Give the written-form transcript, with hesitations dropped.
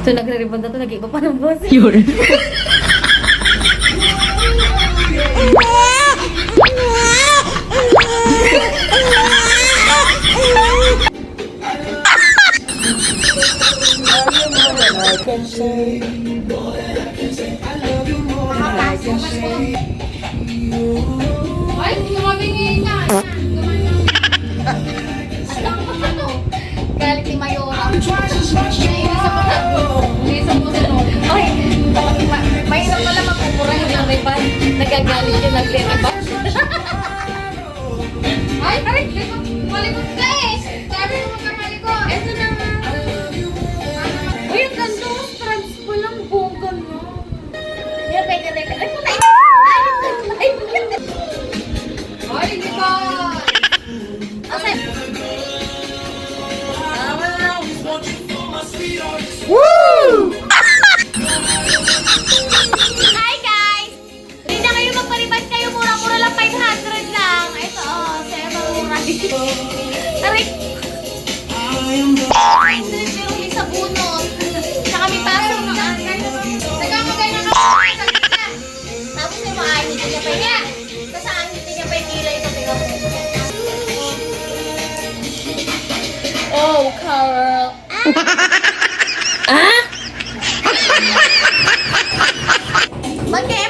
So, nagre-rebound na to, nag-iba pa ng boss. Yun. Ay, tumabingin ka. Galit ni Mayora. Nainis ako na. Nainis ako sa noon. Ay, mahirap pala magpupura yung rebound. Nagagalit yung nagre-rebound. Ay, aray, malikot ka eh. Sabi mo magkamalikot. Ito na nga. Uy, ang ganda. Trans pa lang bongga no. Yan, pwede na. Ay, patay. Ay, Ay, hindi ka. Asan? Hi guys! Hindi na kayo magpalibad kayo. Mura-mura lang 500 lang. Ito, saya mura. Aray! 500 pero may sabunot. Tsaka may pasok na agad. Nagkamagay na ako. Tapos may maahit niya pa niya. Tapos ahit niya pa yung nilay ko. Oh, Carl. Ah? Mag-e